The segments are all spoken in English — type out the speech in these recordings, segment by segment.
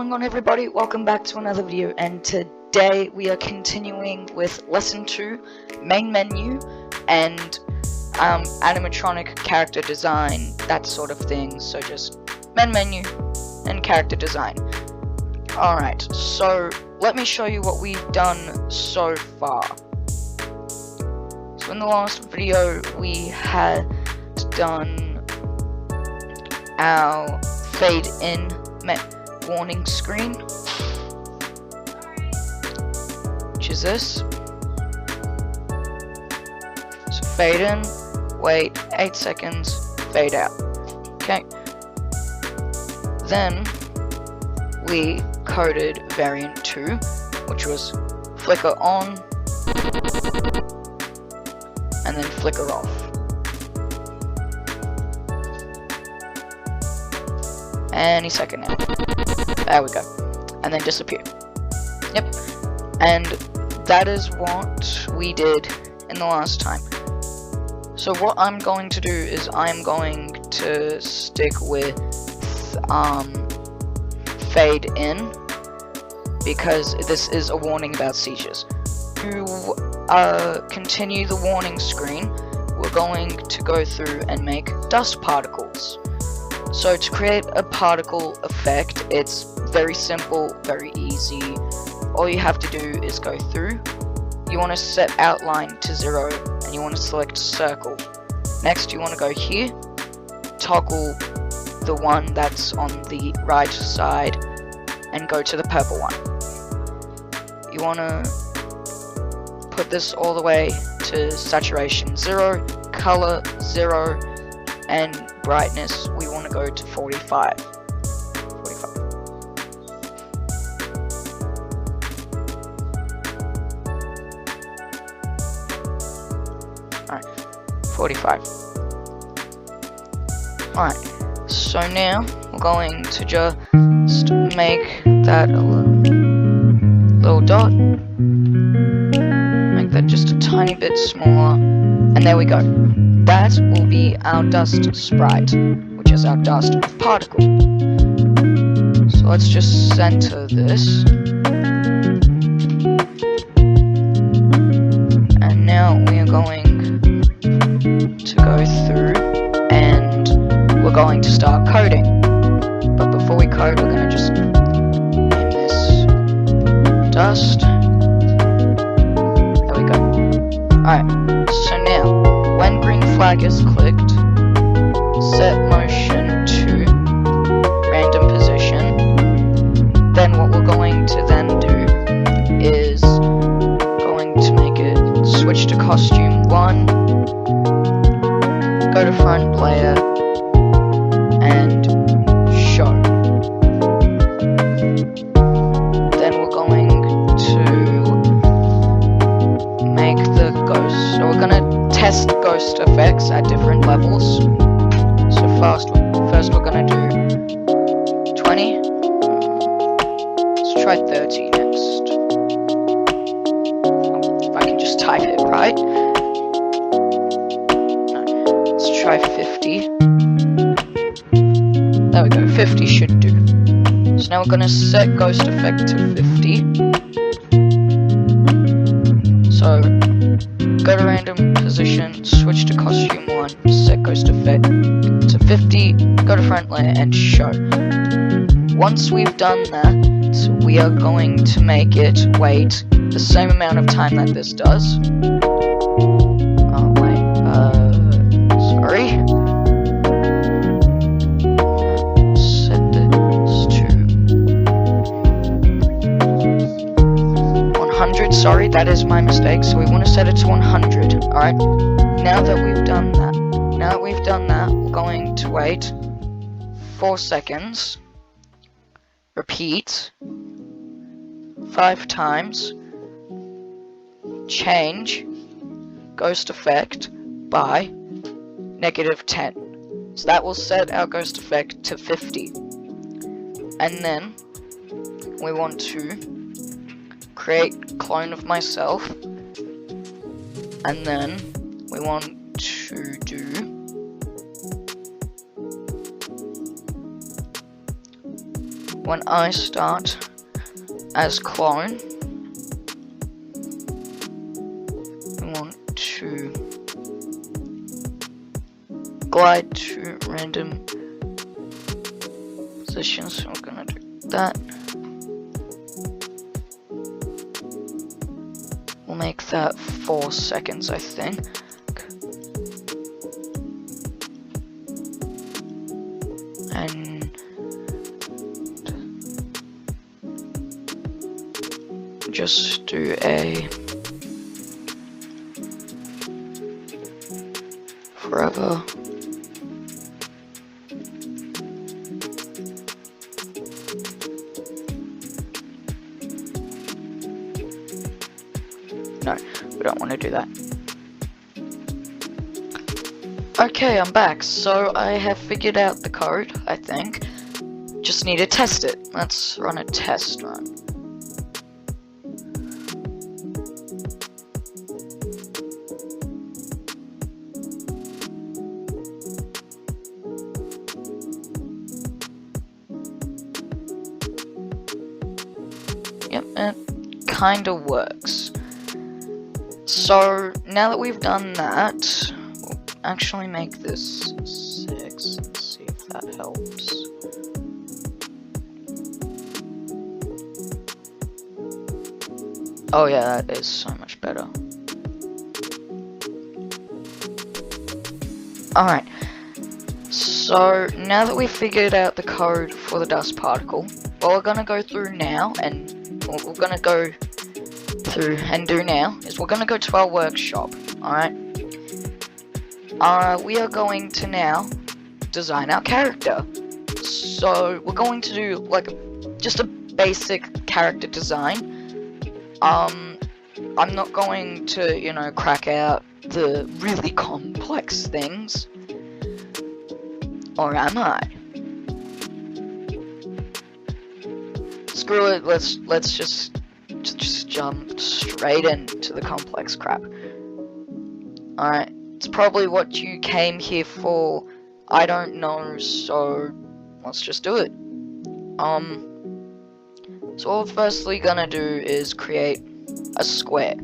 going on, everybody? Welcome back to another video, and today we are continuing with lesson 2, main menu and animatronic character design, that sort of thing. So just main menu and character design. Alright, so let me show you what we've done so far. So in the last video we had done our fade in warning screen, which is this. So fade in, wait 8 seconds, fade out. Okay. Then we coded variant 2, which was flicker on and then flicker off. Any second now. There we go. And then disappear. Yep. And that is what we did in the last time. So what I'm going to do is I'm going to stick with fade in, because this is a warning about seizures. To continue the warning screen, we're going to go through and make dust particles. So to create a particle effect, it's very simple, very easy. All you have to do is go through. You want to set outline to 0 and you want to select circle. Next you want to go here, toggle the one that's on the right side and go to the purple one. You want to put this all the way to saturation 0, color 0, and brightness we want to go to 45. Alright, 45. Alright, so now we're going to just make that a little dot. Make that just a tiny bit smaller. And there we go. That will be our dust sprite, which is our dust particle. So let's just center this. And now we are going to go through and we're going to start coding. But before we code, we're going to just name this dust. There we go. Alright, so now when green flag is clicked, set motion to random position. Then what we're going to then do is going to make it switch to costume 1, go to front layer, and show. Then we're going to make the ghost. So we're going to test ghost effects at different levels. So first we're gonna do 20. Let's try 30 next. If I can just type it right. No, let's try 50. There we go, 50 should do. So now we're gonna set ghost effect to 50. So go to random position, switch to costume 1, set ghost effect to 50, go to front layer and show. Once we've done that, we are going to make it wait the same amount of time that this does. Sorry. Set this to 100, sorry, that is my mistake, so we want to set it to 100, alright? Now that we've done that, we're going to wait 4 seconds, repeat 5 times, change ghost effect by -10. So that will set our ghost effect to 50. And then we want to create clone of myself, and then we want to do when I start as clone, we want to glide to random positions, so we're gonna do that. We'll make that 4 seconds, I think. And just do a forever. No, we don't want to do that. Okay, I'm back. So I have figured out the code, I think. Just need to test it. Let's run a test run. Yep, it kinda works. So now that we've done that, we'll actually make this 6 and see if that helps. Oh yeah, that is so much better. Alright, so now that we've figured out the code for the dust particle, what we're gonna go through now, and what we're gonna go through and do now, is we're gonna go to our workshop, alright? We are going to now design our character. So we're going to do like just a basic character design. I'm not going to, you know, crack out the really complex things. Or am I? Screw it, let's just jump straight into the complex crap. Alright, it's probably what you came here for. I don't know, so let's just do it. So what we're firstly gonna do is create a square.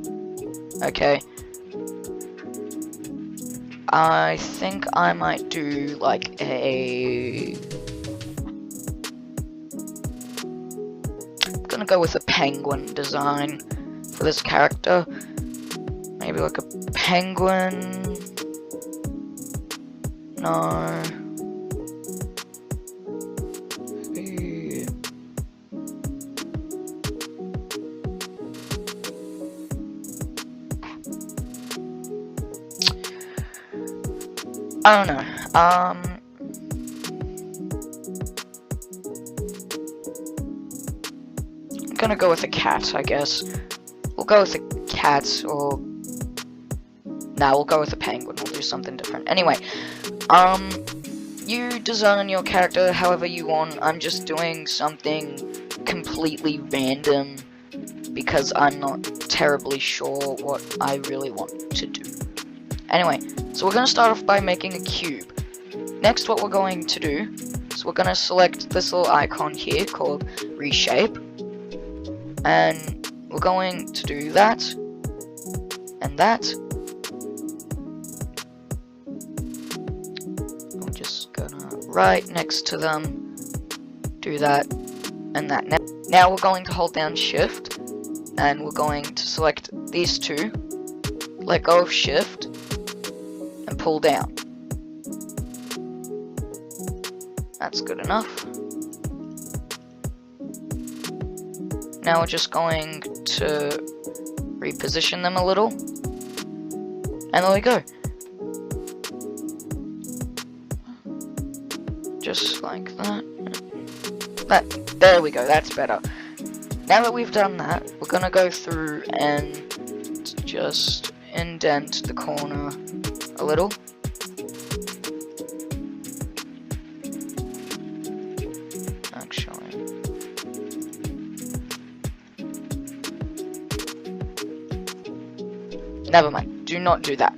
Okay. I think I might do like a... I'm gonna go with a penguin design for this character. Maybe like a penguin. No. I don't know. I'm gonna go with a cat, I guess. We'll go with a cat, or... Nah, we'll go with a penguin. We'll do something different. Anyway, you design your character however you want. I'm just doing something completely random because I'm not terribly sure what I really want to do. Anyway, so we're going to start off by making a cube. Next, what we're going to do is we're going to select this little icon here called reshape. And we're going to do that. And that. We're just going to right next to them do that and that. Now we're going to hold down shift. And we're going to select these two. Let go of shift. And pull down. That's good enough. Now we're just going to reposition them a little. And there we go. Just like that. There we go, that's better. Now that we've done that, we're gonna go through and just indent the corner a little. Actually, never mind, do not do that.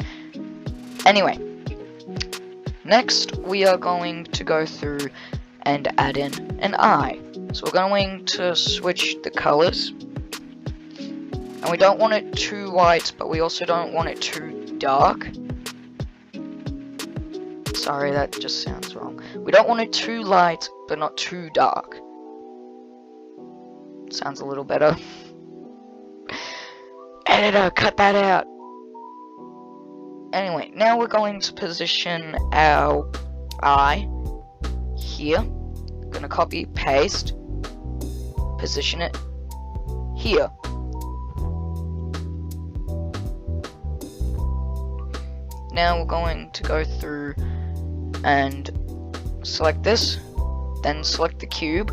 Anyway, next we are going to go through and add in an eye. So we're going to switch the colors. And we don't want it too white, but we also don't want it too dark. Sorry, that just sounds wrong. We don't want it too light, but not too dark. Sounds a little better. Editor, cut that out. Anyway, now we're going to position our eye here. Gonna copy, paste, position it here. Now we're going to go through and select this, then select the cube,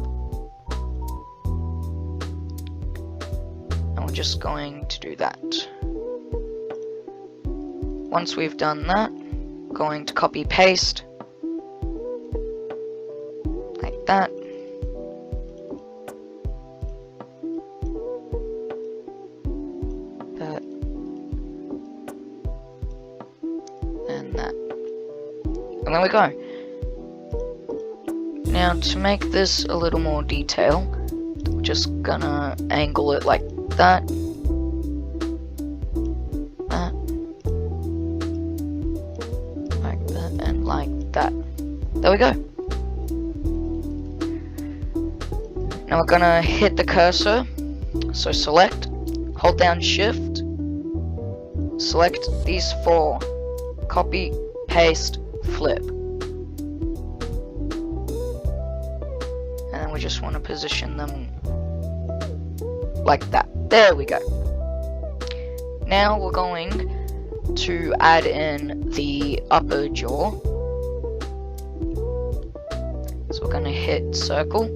and we're just going to do that. Once we've done that, we're going to copy paste like that. That and that. And there we go. Now to make this a little more detail, we're just gonna angle it like that. That. Like that and like that. There we go. Now we're gonna hit the cursor. So select, hold down shift, select these four, copy, paste, flip. And then we just want to position them like that. There we go. Now we're going to add in the upper jaw. So we're going to hit circle.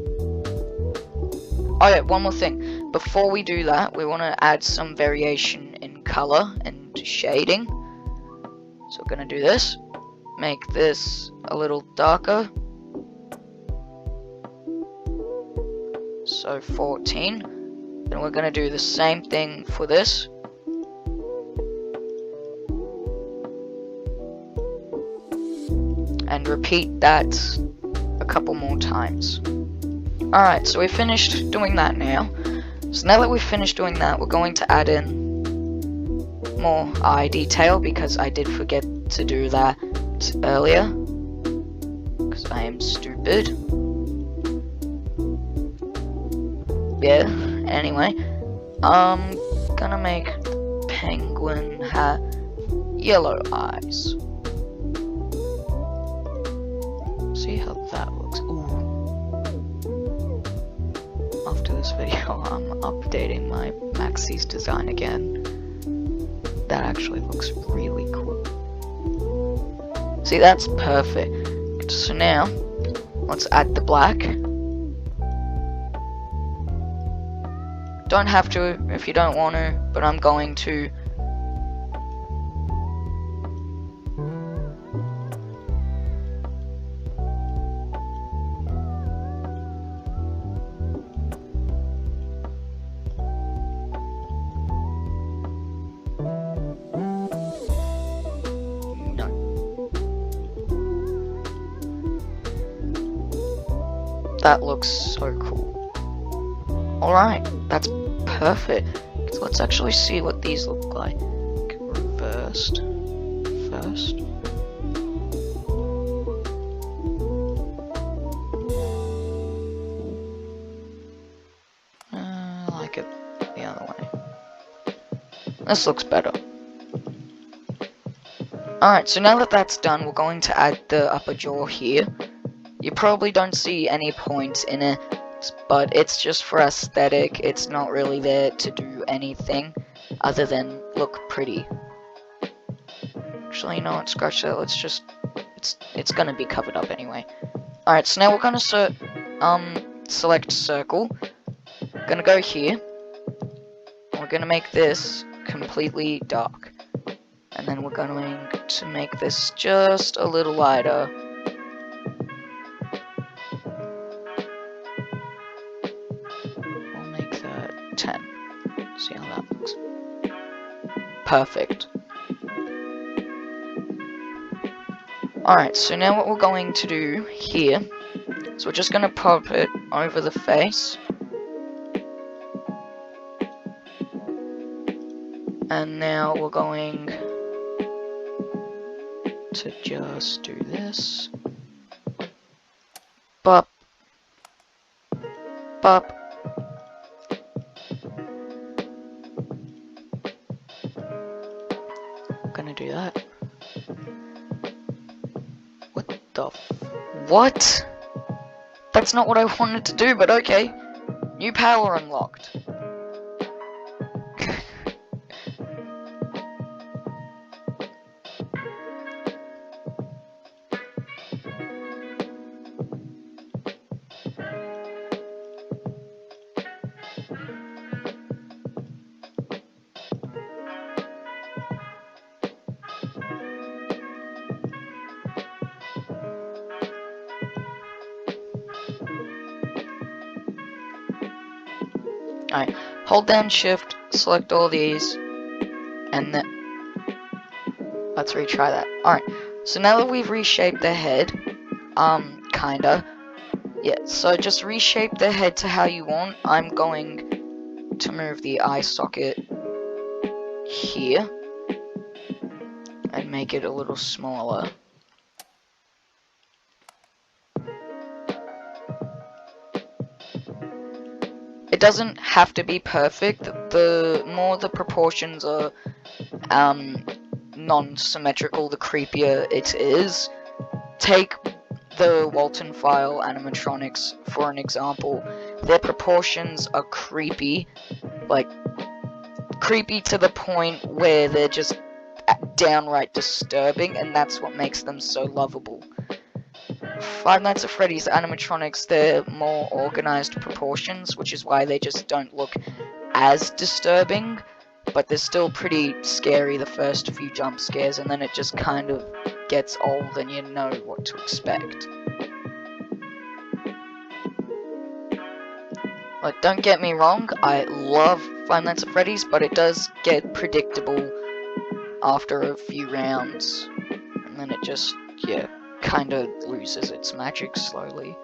Oh yeah, one more thing. Before we do that, we want to add some variation in color and shading. So we're going to do this. Make this a little darker. So 14. Then we're going to do the same thing for this. And repeat that a couple more times. Alright, so we finished doing that now. So now that we've finished doing that, we're going to add in more eye detail, because I did forget to do that earlier, because I am stupid. Yeah, anyway, I'm gonna make penguin hat yellow eyes. See how that looks. Ooh. After this video, I'm updating my Maxie's design again. That actually looks really cool. See, that's perfect. So now, let's add the black. Don't have to if you don't want to, but I'm going to. That looks so cool. Alright, that's perfect. So let's actually see what these look like. Reversed. First. I like it the other way. This looks better. Alright, so now that that's done, we're going to add the upper jaw here. You probably don't see any point in it, but it's just for aesthetic. It's not really there to do anything other than look pretty. Actually, you know what, scratch that. Let's just, it's gonna be covered up anyway. Alright, so now we're gonna select circle. Gonna go here. And we're gonna make this completely dark. And then we're going to make this just a little lighter. We'll make that 10. See how that looks. Perfect. Alright, so now what we're going to do here, So we're just gonna pop it over the face. And now we're going to just do this. Bop. Bop. Gonna do that. What the what? That's not what I wanted to do, but okay. New power unlocked. Alright, hold down shift, select all these, and then let's retry that. Alright, so now that we've reshaped the head, kinda, yeah, so just reshape the head to how you want. I'm going to move the eye socket here, and make it a little smaller. It doesn't have to be perfect. The more the proportions are non-symmetrical, the creepier it is. Take the Walton file animatronics for an example. Their proportions are creepy, like creepy to the point where they're just downright disturbing, and that's what makes them so lovable. Five Nights at Freddy's animatronics, they're more organized proportions, which is why they just don't look as disturbing, but they're still pretty scary the first few jump scares, and then it just kind of gets old and you know what to expect. Like, don't get me wrong, I love Five Nights at Freddy's, but it does get predictable after a few rounds, and then it just, yeah, kind of loses its magic slowly.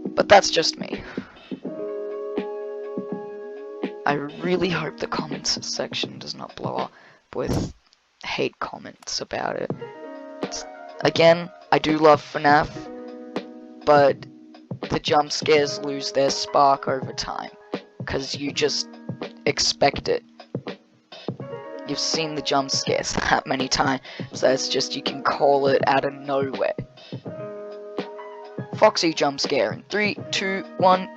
But that's just me. I really hope the comments section does not blow up with hate comments about it. Again, I do love FNAF, but the jump scares lose their spark over time, because you just expect it. You've seen the jump scares that many times, so it's just you can call it out of nowhere. Foxy jump scare in 3, 2, 1.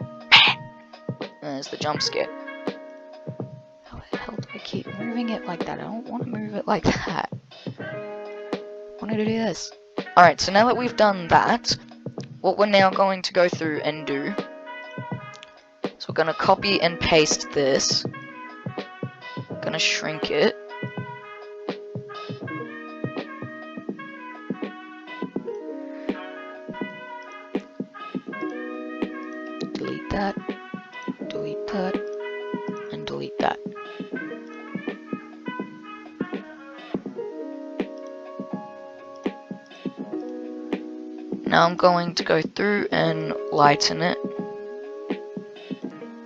There's the jump scare. How the hell do I keep moving it like that? I don't want to move it like that. I wanted to do this. Alright, so now that we've done that, what we're now going to go through and do, so we're going to copy and paste this. Gonna shrink it. Delete that, and delete that. Now I'm going to go through and lighten it.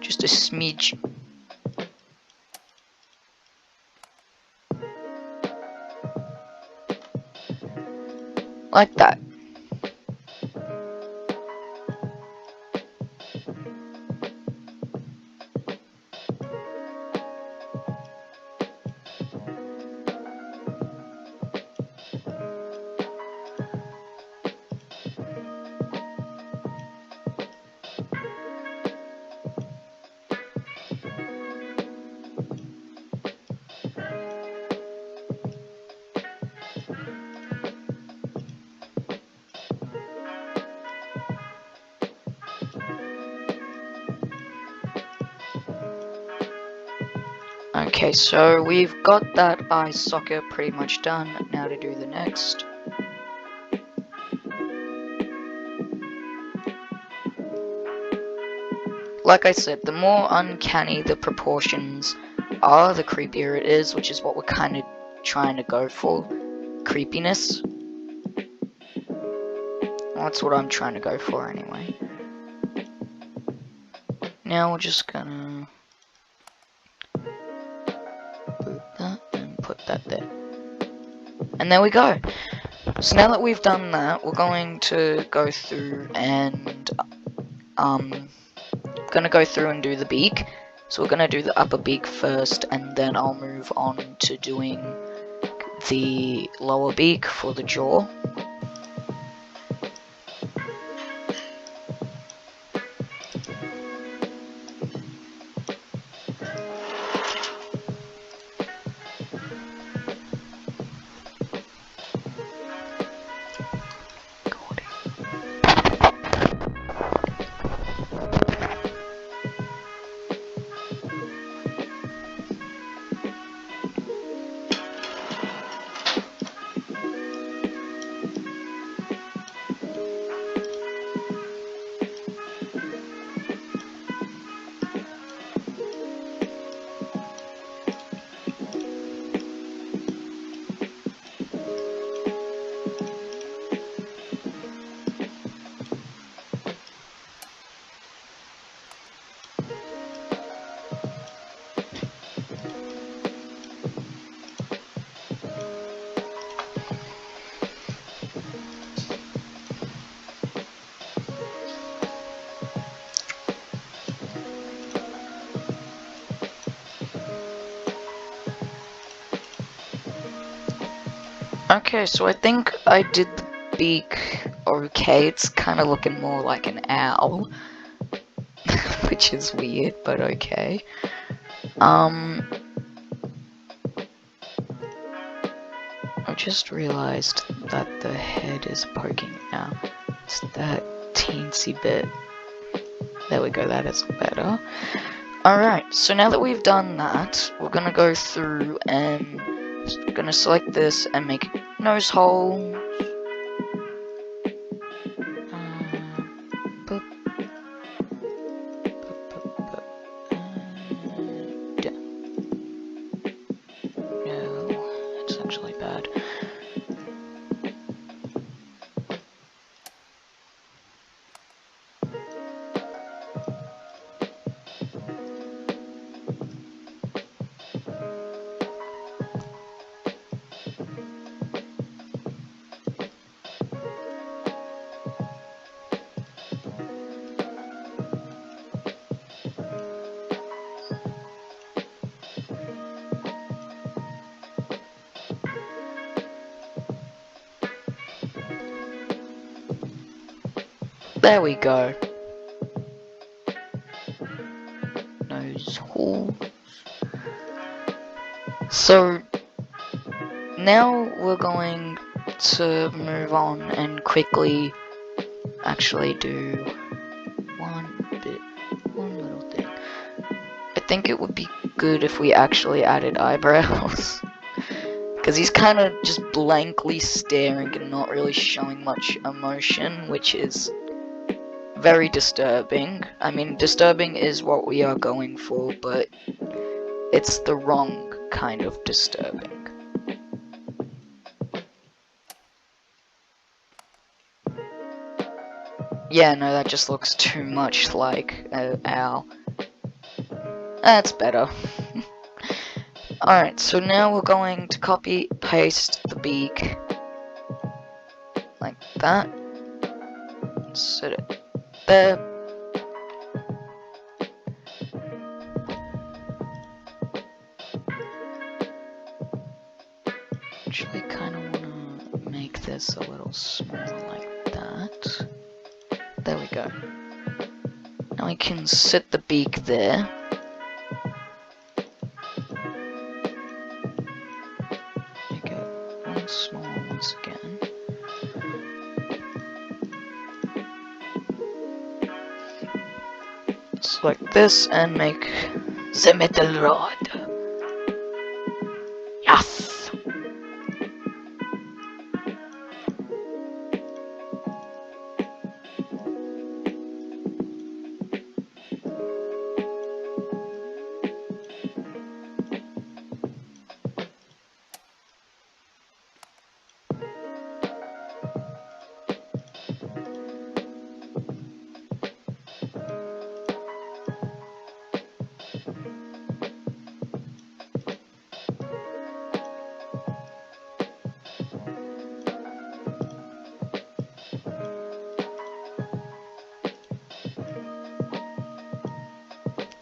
Just a smidge. Like that. Okay, so we've got that eye socket pretty much done. Now to do the next. Like I said, the more uncanny the proportions are, the creepier it is, which is what we're kind of trying to go for. Creepiness. Well, that's what I'm trying to go for anyway. Now we're just gonna boot that and put that there. And there we go. So now that we've done that, we're going to go through and do the beak. So we're gonna do the upper beak first, and then I'll move on to doing the lower beak for the jaw. Okay, so I think I did the beak okay. It's kind of looking more like an owl, which is weird, but okay. I just realized that the head is poking out. It's that teensy bit. There we go, that is better. Alright, so now that we've done that, we're gonna go through and gonna select this and make nose hole. No, it's actually bad. There we go. Nose holes. So now we're going to move on and quickly actually do one little thing. I think it would be good if we actually added eyebrows. Because he's kind of just blankly staring and not really showing much emotion, which is very disturbing. I mean, disturbing is what we are going for, but it's the wrong kind of disturbing. Yeah, no, that just looks too much like an owl. That's better. Alright, so now we're going to copy, paste the beak. Like that. Set it there. Actually, kind of want to make this a little smaller like that. There we go. Now we can set the beak there. Make it one small once again. Select this and make the metal rod. Yes!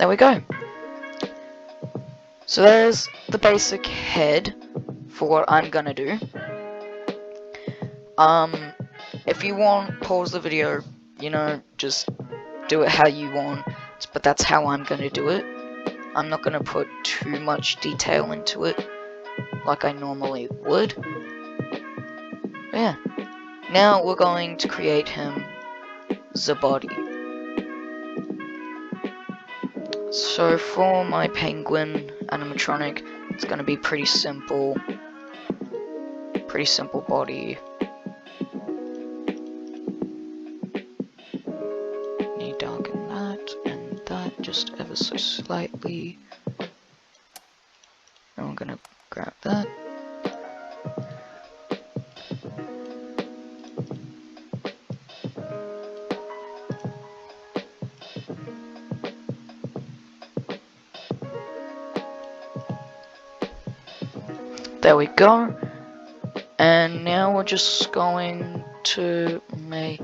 there we go. So there's the basic head for what I'm gonna do. If you want, pause the video, you know, just do it how you want, but that's how I'm gonna do it. I'm not gonna put too much detail into it, like I normally would. But yeah, now we're going to create him the body. So for my penguin animatronic, it's gonna be pretty simple body. Need to darken that and that just ever so slightly. And we're gonna grab that. There we go. And now we're just going to make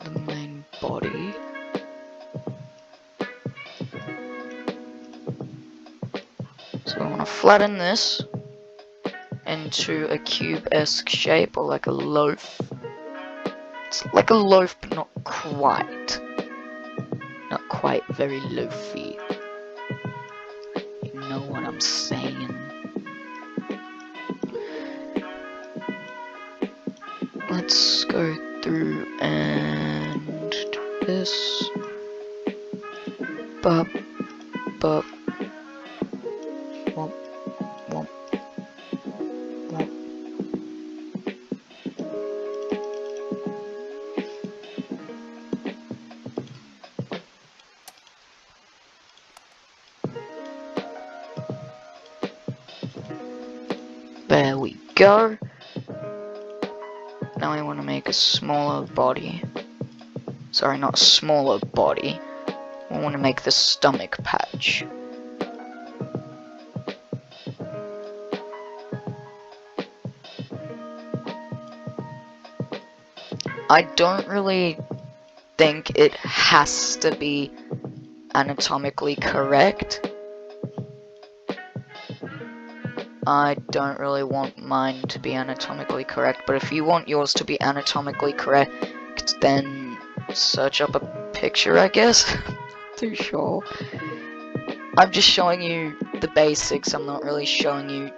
the main body. So we want to flatten this into a cube-esque shape, or like a loaf. It's like a loaf, but not quite. Not quite very loafy. You know what I'm saying. Let's go through and do this. Bop, bop. Womp, womp, womp. There we go. Now I want to make a smaller body. Sorry, not a smaller body. I want to make the stomach patch. I don't really think it has to be anatomically correct. I don't really want mine to be anatomically correct, but if you want yours to be anatomically correct, then search up a picture, I guess. Too sure. I'm just showing you the basics, I'm not really showing you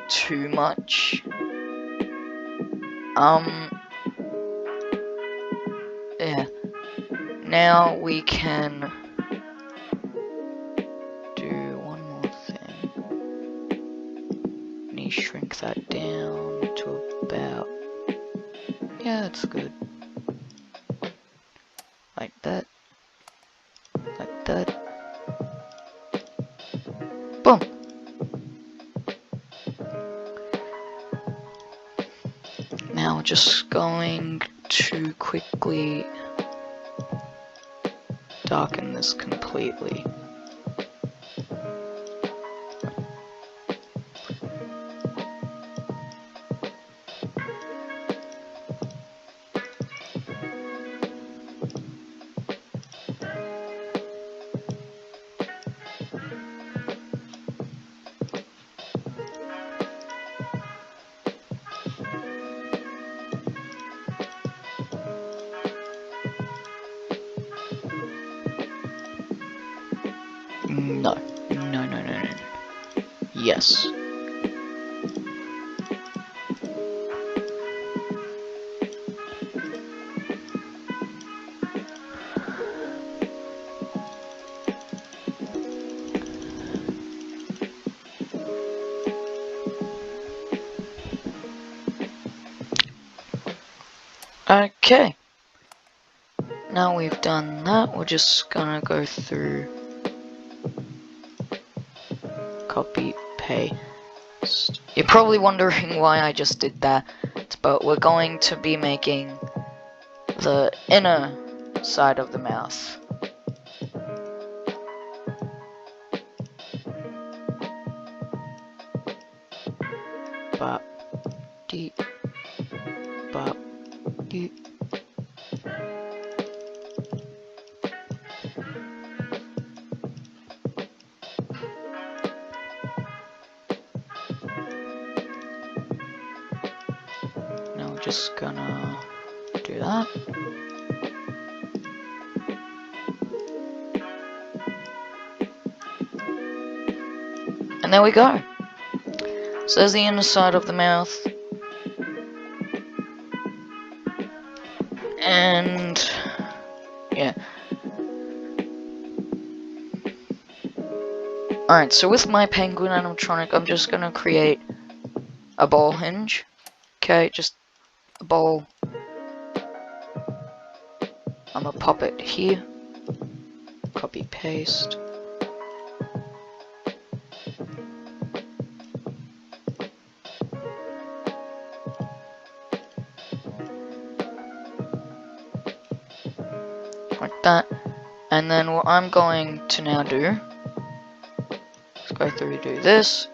too much. Yeah. Now we can do one more thing. Need to shrink that down to about, yeah, that's good. Like that. Like that. Boom! Now we're just going to quickly darken this completely. No. No, no, no, no. Yes. Okay. Now we've done that, we're just gonna go through copy, paste. You're probably wondering why I just did that, but we're going to be making the inner side of the mouth. Bop, deep, bop, deep. just gonna do that. And there we go. So there's the inner side of the mouth. And yeah. Alright, so with my penguin animatronic, I'm just gonna create a ball hinge. Okay, just a ball. I'm gonna pop it here. Copy, paste. Like that. And then what I'm going to now do, let's go through and do this.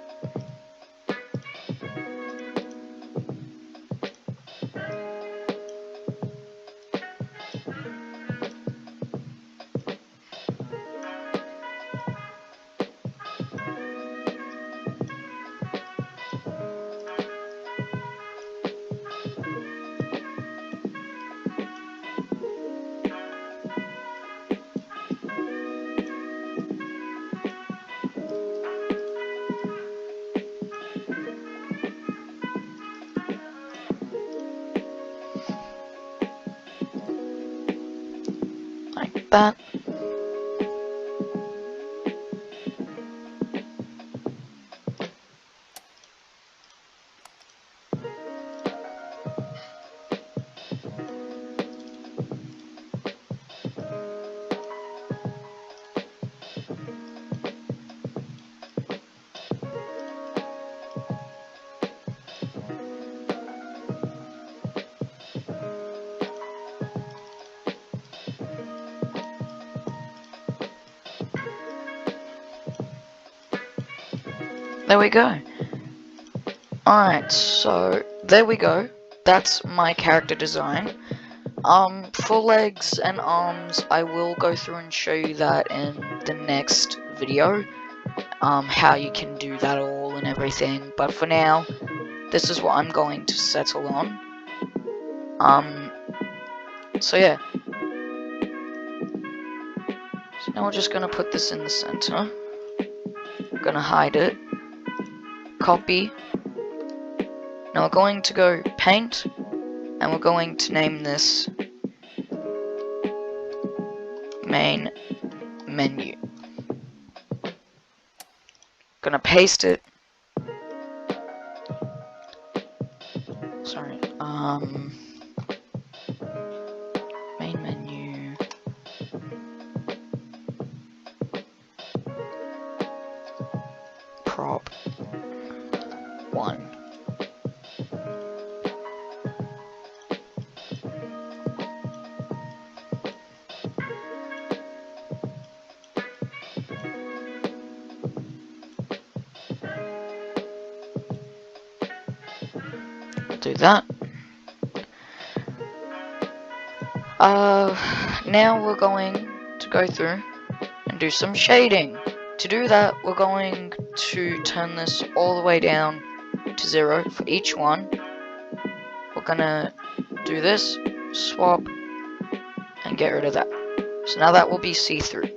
Like that. There we go. Alright, so there we go. That's my character design. For legs and arms, I will go through and show you that in the next video. How you can do that all and everything. But for now, this is what I'm going to settle on. So yeah. So now we're just gonna put this in the center. I'm gonna hide it. Copy. Now we're going to go paint, and we're going to name this main menu. Gonna paste it. Sorry. Main menu. Prop 1. Do that. Now we're going to go through and do some shading. To do that, we're going to turn this all the way down to 0 for each one. We're gonna do this, swap, and get rid of that. So now that will be see-through.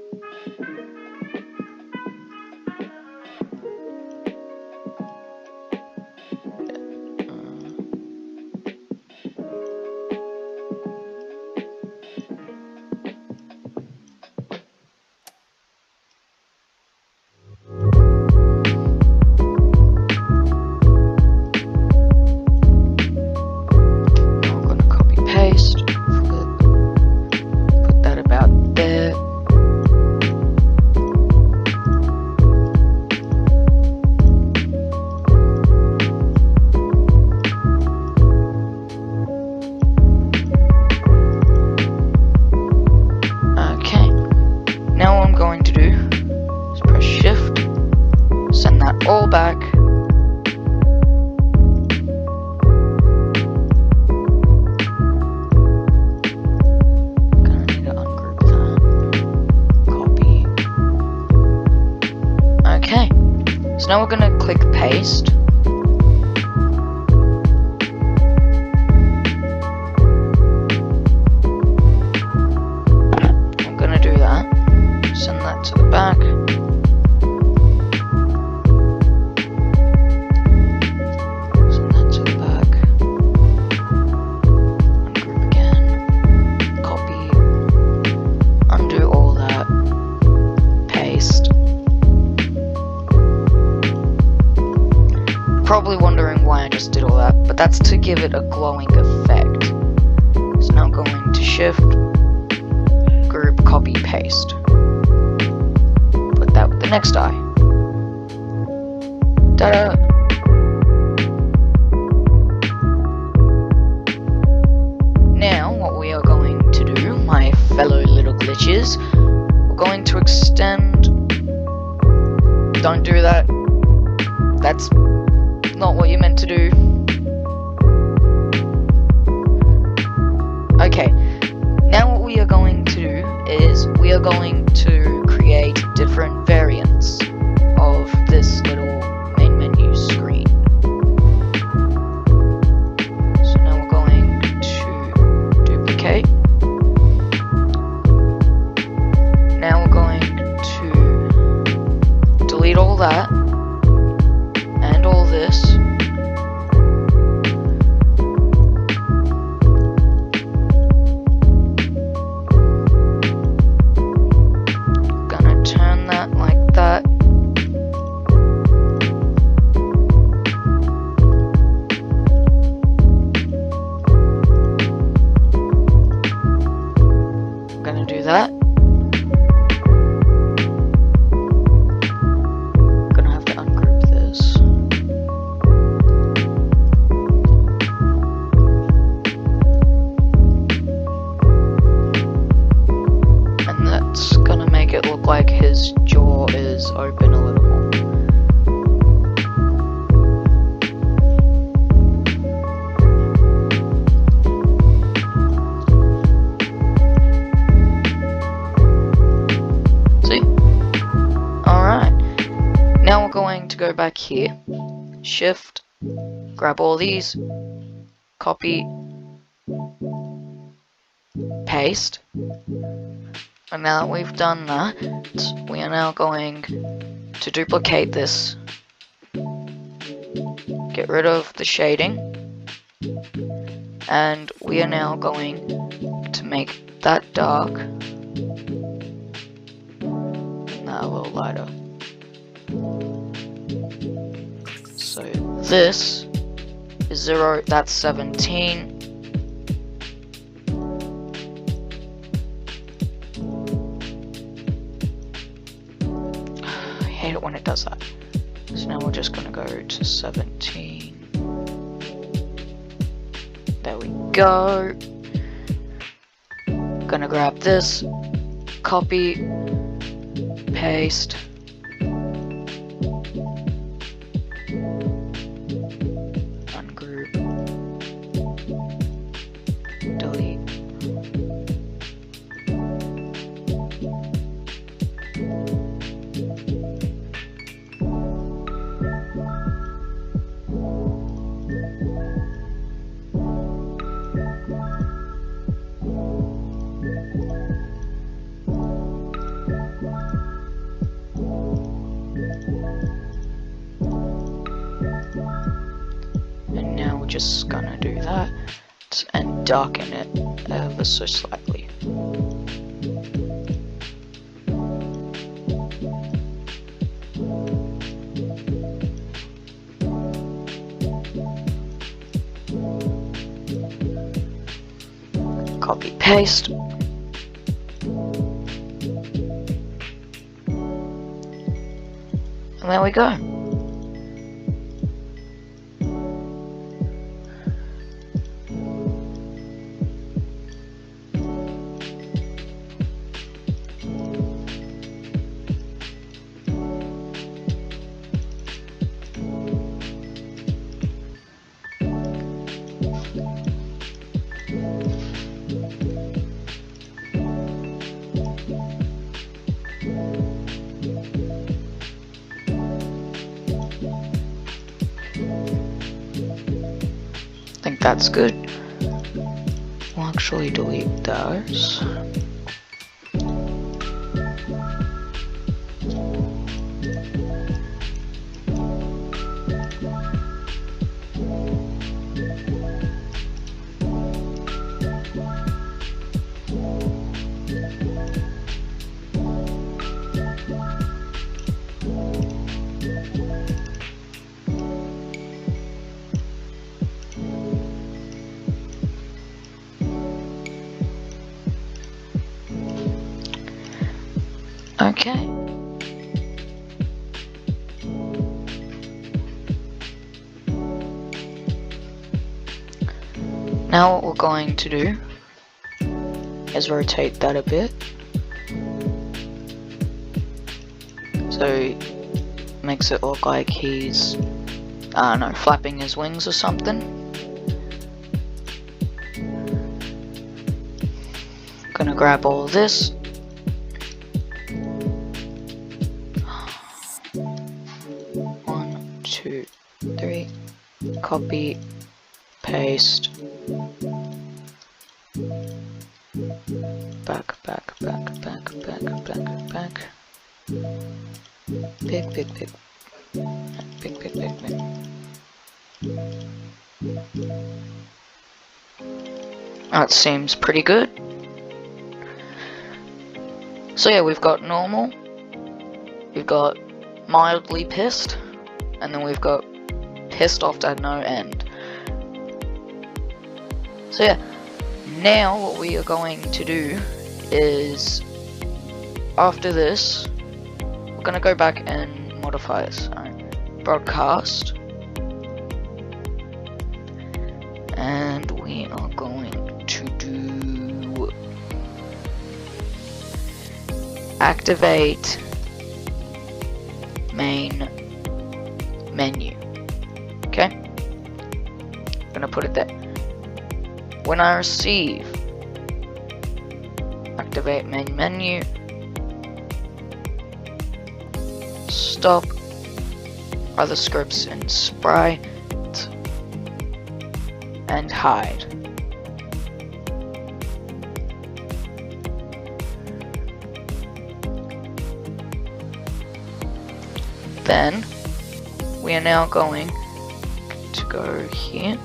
All back. Gonna need to ungroup that. Copy. Okay. So now we're gonna click paste. that's to give it a glowing effect. So now I'm going to shift, group, copy, paste. Put that with the next eye. Ta-da! Now what we are going to do, my fellow little glitches, we're going to extend. Don't do that. That's not what you meant to do. Okay, now what we are going to do is we are going to create different variants of this little main menu screen. So now we're going to duplicate. Now we're going to delete all that and all this. Turn that like that. I'm gonna do that. I'm gonna have to ungroup this. And that's gonna make it look like his jaw is open a little more. See? Alright. Now we're going to go back here. Shift, grab all these, copy, paste. And now that we've done that, we are now going to duplicate this, get rid of the shading, and we are now going to make that dark and that a little lighter. So this is 0, that's 17. I hate it when it does that. So now we're just gonna go to 17. There we go. Gonna grab this, copy, paste. Ungroup. Delete. And now we're just gonna do that and darken it ever so slightly. Copy, paste. And there we go. I think that's good. We'll actually delete those. Okay. Now what we're going to do is rotate that a bit. So makes it look like he's, I don't know, flapping his wings or something. Gonna grab all of this. One, two, three. Copy, paste. Back. Pick. That seems pretty good. So yeah, we've got normal, we've got mildly pissed, and then we've got pissed off to no end. So yeah, now what we are going to do is, after this, we're going to go back and modify this. Broadcast, and we are going to do activate main menu. Okay, I'm gonna put it there. When I receive activate main menu, stop other scripts in sprite and hide. Then we are now going to go here.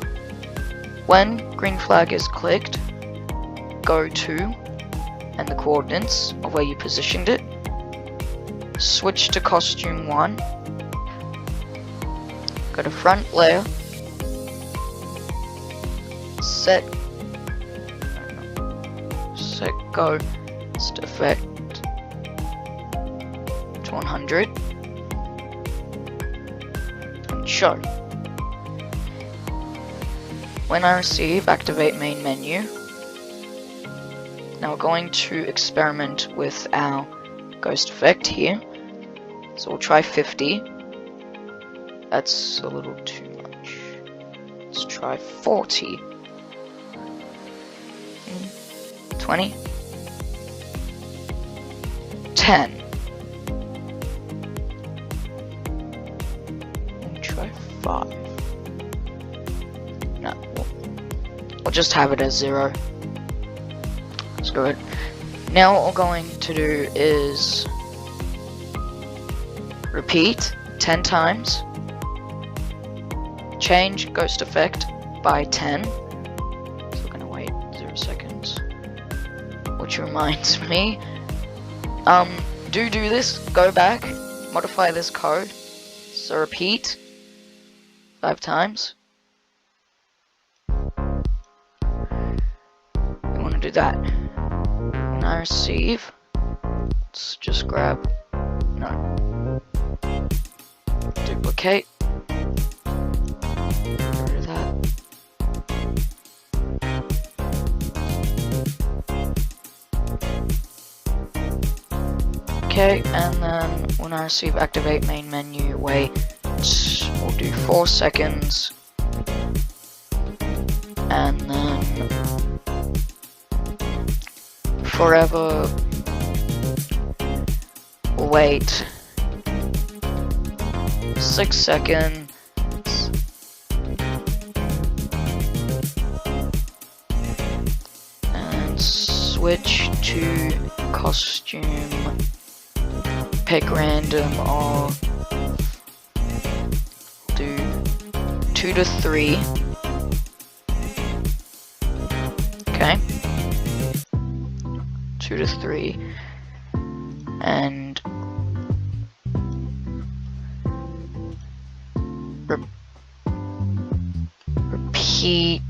When green flag is clicked, go to and the coordinates of where you positioned it. Switch to costume 1. Go to front layer. Set ghost effect to 100. And show. When I receive activate main menu, now we're going to experiment with our ghost effect here. So we'll try 50. That's a little too much. Let's try 40. 20. 10. And try 5. No, we'll just have it as 0. Screw it. Now what we're going to do is repeat 10 times. Change ghost effect by 10. So we're gonna wait 0 seconds. Which reminds me, do this, go back, modify this code. So repeat 5 times. We wanna do that. When I receive, let's just grab, no. Duplicate. Okay, and then when I receive activate main menu, wait, we'll do 4 seconds, and then forever, we'll wait 6 seconds, and switch to costume. Pick random or do 2 to 3. Okay. 2 to 3. And repeat.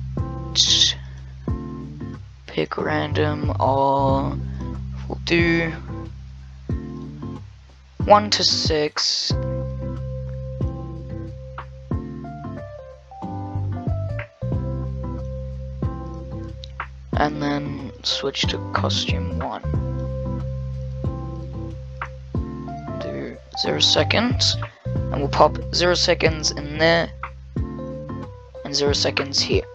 Pick random or we'll do 1 to 6. And then switch to costume 1. Do 0 seconds, and we'll pop 0 seconds in there, and 0 seconds here.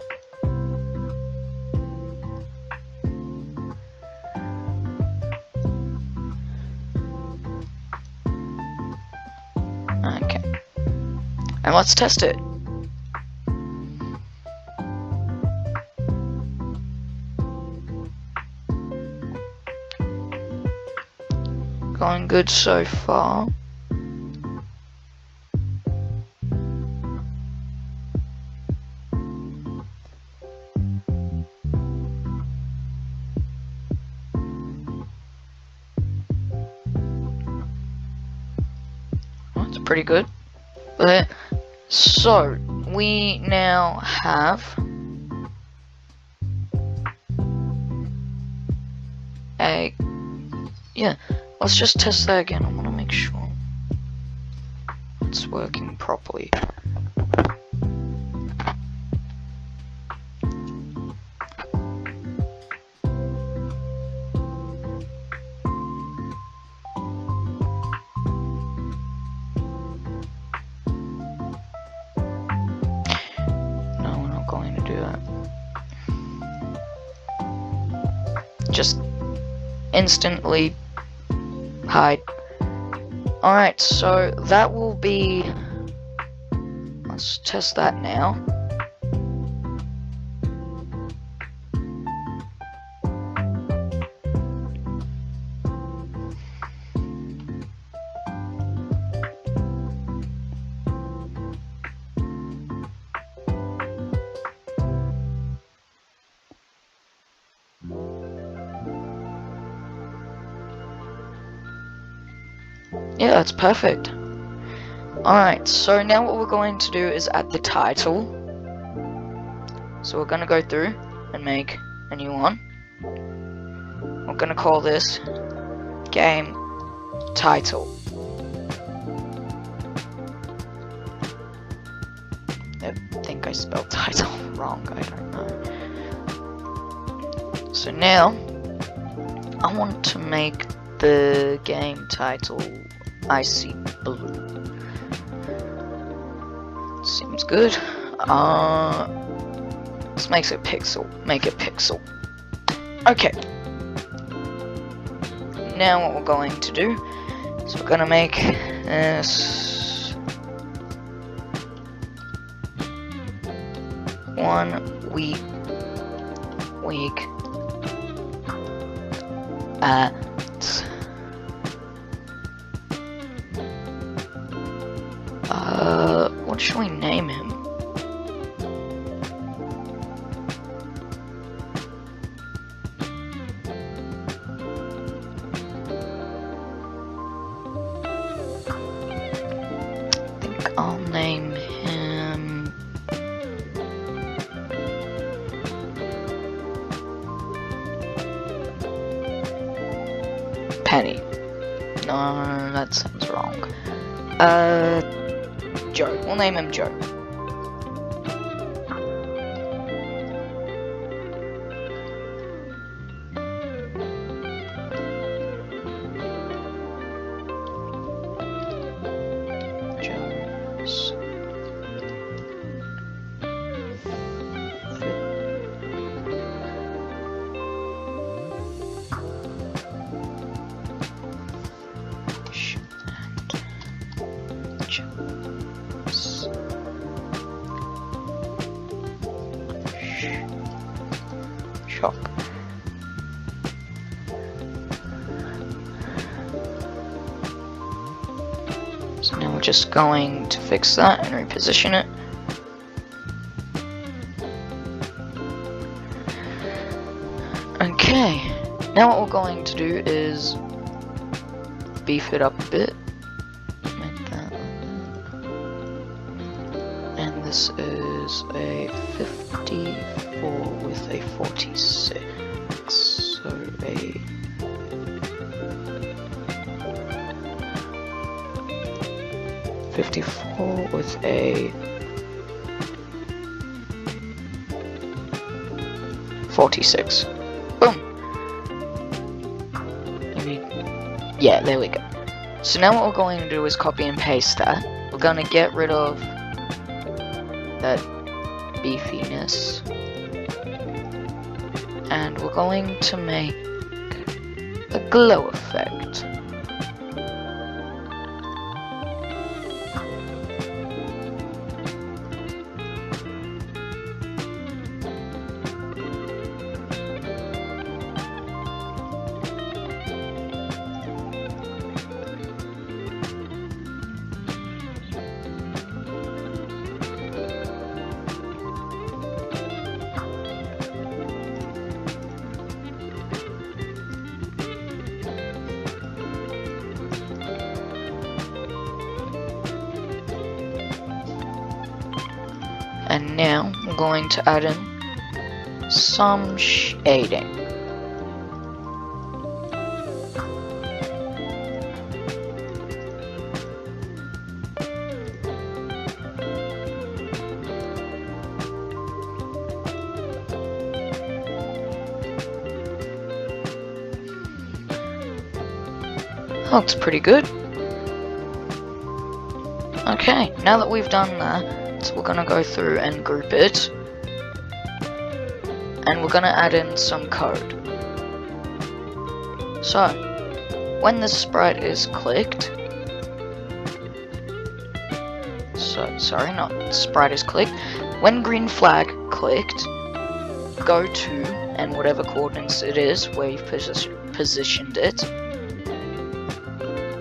Okay, and let's test it. Going good so far. That's pretty good. But so we now have a let's just test that again. I want to make sure it's working properly. No, we're not going to do that. Just instantly hide. Alright, so that will be... Let's test that now. Yeah, that's perfect. Alright, so now what we're going to do is add the title. So we're going to go through and make a new one. We're going to call this game title. I think I spelled title wrong, I don't know. So now, I want to make the game title Icy Blue. Seems good. Let's make it pixel. Make it pixel. Okay. Now what we're going to do is we're gonna make this 1 week at what should we name him? I think I'll name him Penny. No, that sounds wrong. Joe. We'll name him Joe. Joe's shop. So now we're just going to fix that and reposition it. Okay, now what we're going to do is beef it up a bit. Make that. And this is a 54 with a 46. So a 54 with a 46. Boom. Yeah, there we go. So now what we're going to do is copy and paste that. We're going to get rid of that beefiness. And we're going to make a glow effect. And now I'm going to add in some shading. Looks pretty good. Okay, now that we've done that, we're going to go through and group it, and we're going to add in some code. So, when the sprite is clicked, when green flag clicked, go to, and whatever coordinates it is where you've positioned it,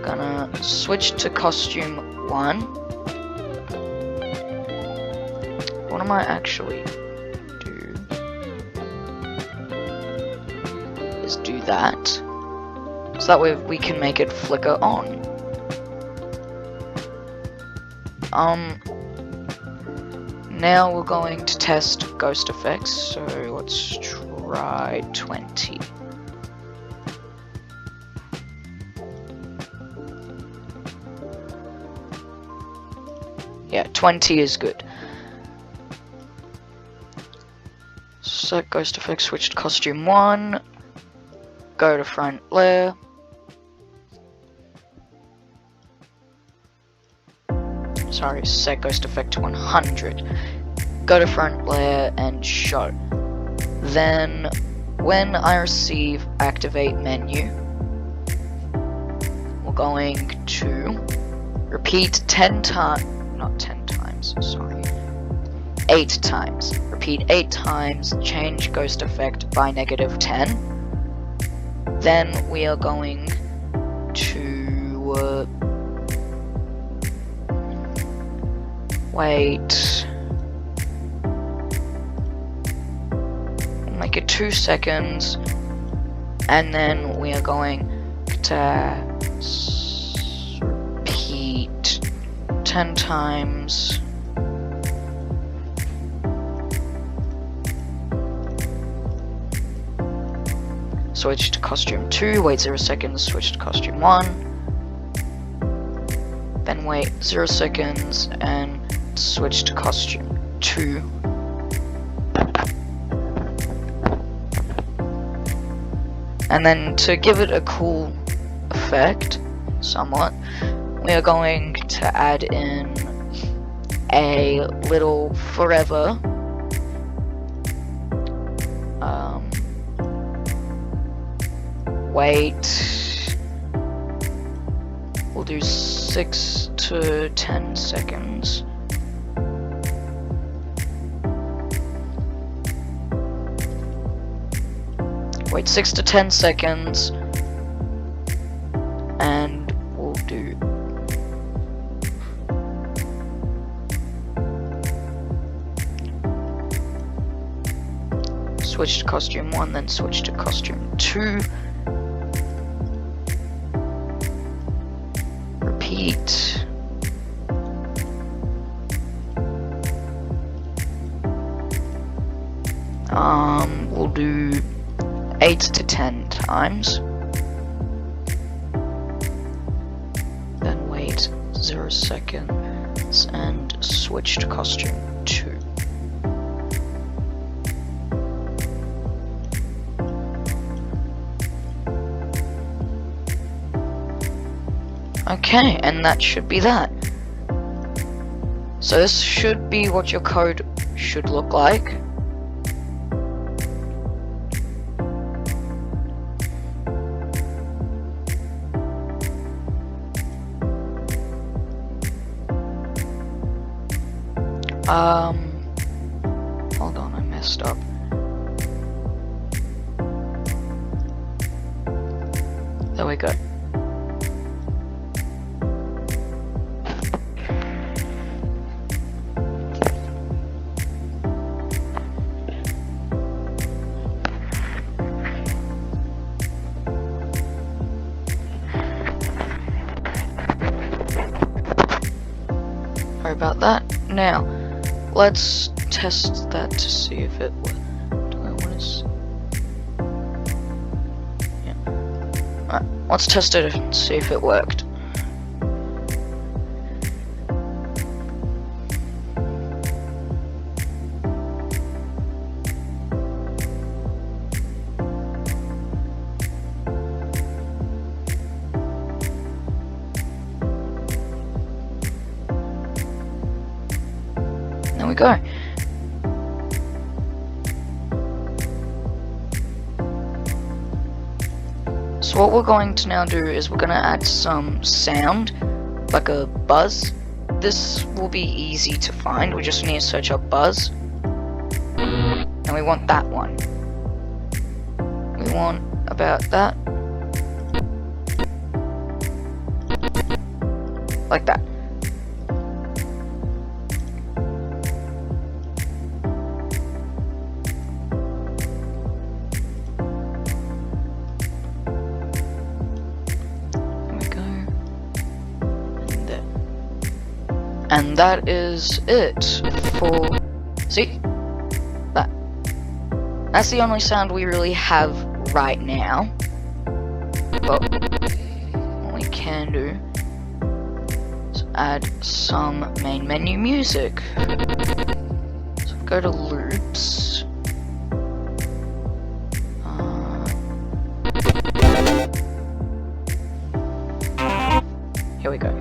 gonna switch to costume 1. What am I actually do is do that, so that way we can make it flicker on. Now we're going to test ghost effects, so let's try 20. Yeah, 20 is good. Set ghost effect, switch to costume 1, go to front layer, set ghost effect to 100, go to front layer and show. Then when I receive activate menu, we're going to repeat 8 times. Repeat 8 times, change ghost effect by -10. Then we are going to wait, make it 2 seconds, and then we are going to repeat 10 times. Switch to costume 2, wait 0 seconds, switch to costume 1, then wait 0 seconds and switch to costume 2. And then to give it a cool effect, somewhat, we are going to add in a little forever wait, we'll do 6 to 10 seconds. Wait 6 to 10 seconds, and we'll do switch to costume 1, then switch to costume 2. Repeat. We'll do 8 to 10 times. Then wait 0 second. pants and switch to costume 2. Okay, and that should be that. So this should be what your code should look like. Hold on, I messed up. There we go. Sorry about that. Now, let's test that to see if it works. Do I want to? Yeah. Alright, let's test it and see if it worked. There we go. So what we're going to now do is we're going to add some sound, like a buzz. This will be easy to find. We just need to search up buzz. And we want that one. We want about that. Like that. And that is it for, see, that's the only sound we really have right now, but what we can do is add some main menu music. So go to loops, here we go.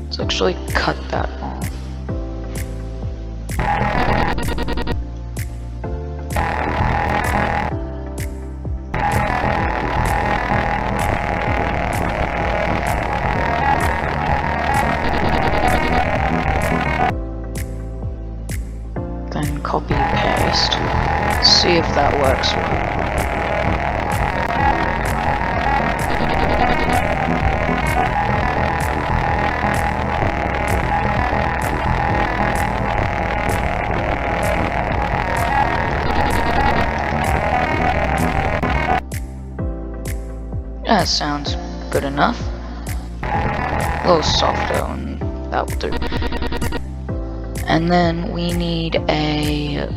Let's actually cut that off. Then copy paste. See if that works well. That sounds good enough. A little softer, and that will do. And then we need a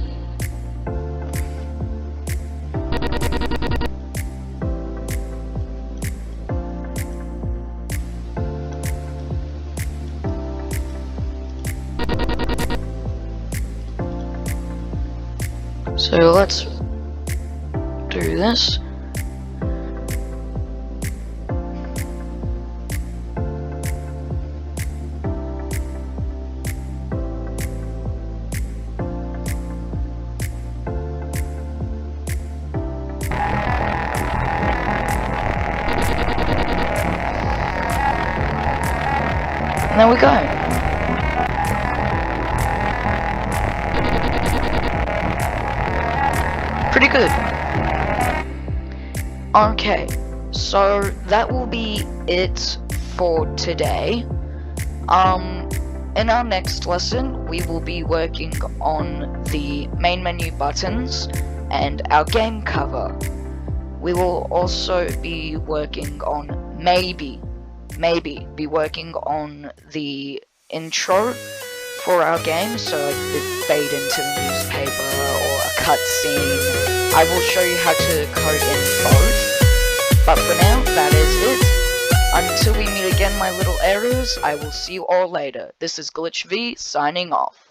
so let's do this. And there we go. Pretty good. Okay, So that will be it for today. In our next lesson, we will be working on the main menu buttons and our game cover. We will also be working on maybe be working on the intro for our game, so like the fade into the newspaper or a cutscene. I will show you how to code in both. But for now, that is it. Until we meet again, my little arrows, I will see you all later. This is GLITCH.V signing off.